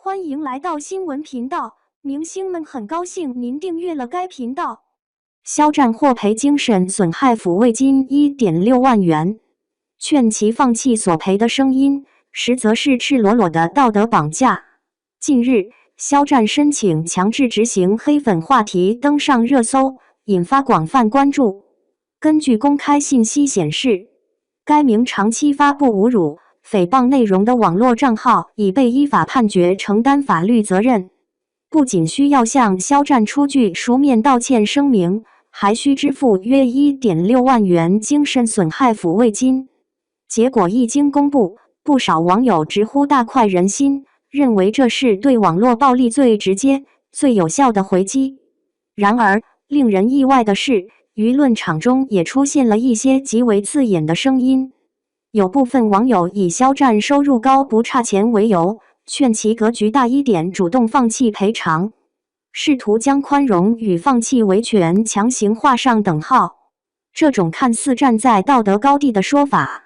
歡迎來到新聞頻道，明星們很高興您訂閱了該頻道。肖戰獲賠精神損害撫慰金 1.6 萬元，勸其放棄索賠的聲音，實則是赤裸裸的道德綁架。近日，肖戰申請強制執行黑粉話題登上熱搜，引發廣泛關注。根據公開信息顯示，該名長期發布侮辱、誹謗內容的網絡賬號已被依法判決承擔法律責任，不僅需要向肖戰出具書面道歉聲明，還需支付約 1.6 萬元精神損害撫慰金。結果一經公布，不少網友直呼大快人心，認為這是對網絡暴力最直接、最有效的回擊。然而，令人意外的是，輿論場中也出現了一些極為刺眼的聲音。有部分網友以肖戰收入高不差錢為由，勸其格局大一點，主動放棄賠償，試圖將寬容與放棄維權強行畫上等號。這種看似站在道德高地的說法，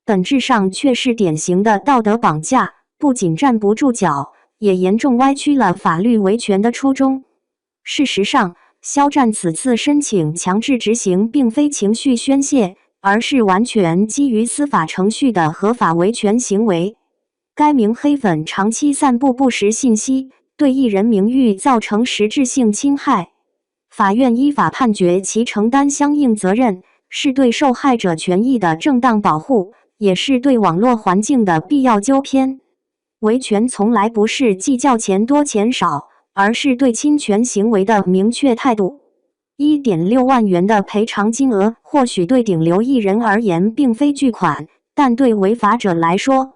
本質上卻是典型的道德綁架，不僅站不住腳，也嚴重歪曲了法律維權的初衷。事實上，肖戰此次申請強制執行並非情緒宣洩，而是完全基於司法程序的合法維權行為。該名黑粉長期散布不實信息，對藝人名譽造成實質性侵害。法院依法判決其承擔相應責任，是對受害者權益的正當保護，也是對網絡環境的必要糾偏。維權從來不是計較錢多錢少，而是對侵權行為的明確態度。1.6 萬元的賠償金額或許對頂流藝人而言並非巨款，但對違法者來說，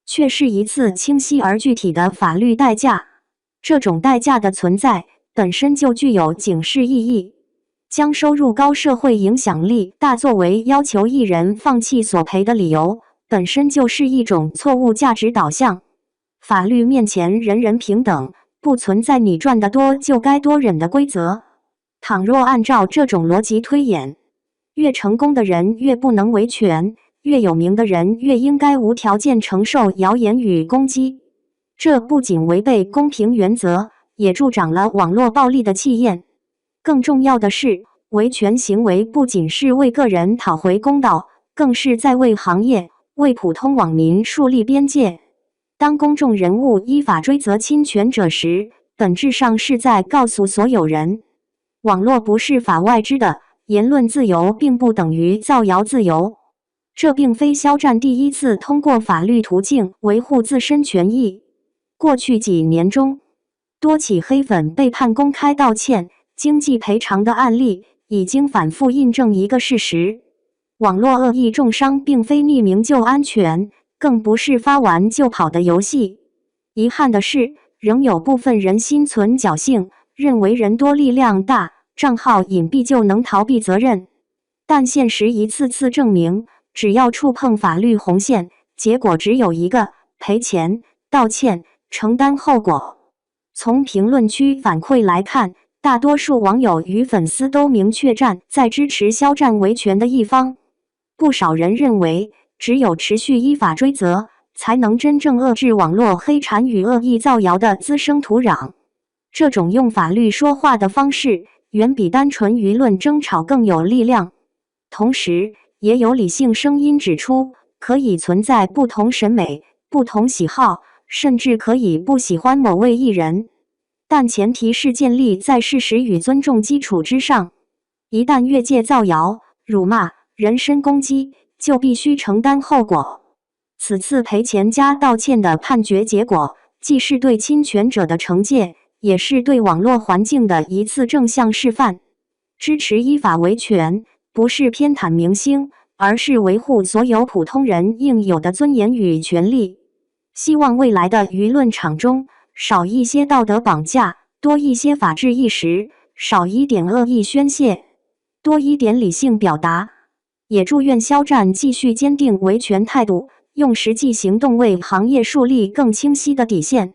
卻是一次清晰而具體的法律代價。這種代價的存在本身就具有警示意義。將收入高、社會影響力大作為要求藝人放棄索賠的理由，本身就是一種錯誤價值導向。法律面前人人平等，不存在你賺得多就該多忍的規則。倘若按照這種邏輯推演，越成功的人越不能維權，越有名的人越應該無條件承受謠言與攻擊。這不僅違背公平原則，也助長了網絡暴力的氣焰。更重要的是，維權行為不僅是為個人討回公道，更是在為行業、為普通網民樹立邊界。當公眾人物依法追責侵權者時，本質上是在告訴所有人，網絡不是法外之的，言論自由並不等於造謠自由。這並非肖戰第一次通過法律途徑維護自身權益。過去幾年中，多起黑粉被判公開道歉、經濟賠償的案例，已經反覆印證一個事實：網絡惡意重傷並非匿名就安全，更不是發完就跑的遊戲。遺憾的是，仍有部分人心存僥倖，認為人多力量大，賬號隱蔽就能逃避責任。但現實一次次證明，只要觸碰法律紅線，結果只有一個：賠錢、道歉、承擔後果。從評論區反饋來看，大多數網友與粉絲都明確站在支持肖戰維權的一方。不少人認為，只有持續依法追責，才能真正遏制網絡黑產與惡意造謠的滋生土壤。這種用法律說話的方式，遠比單純輿論爭吵更有力量。同時，也有理性聲音指出，可以存在不同審美、不同喜好，甚至可以不喜歡某位藝人，但前提是建立在事實與尊重基礎之上。一旦越界造謠、辱罵、人身攻擊，就必須承擔後果。此次賠錢加道歉的判決結果，既是對侵權者的懲戒，也是對網絡環境的一次正向示範。支持依法維權，不是偏袒明星，而是維護所有普通人應有的尊嚴與權利。希望未來的輿論場中，少一些道德綁架，多一些法治意識；少一點惡意宣洩，多一點理性表達。也祝願肖戰繼續堅定維權態度，用實際行動為行業樹立更清晰的底線。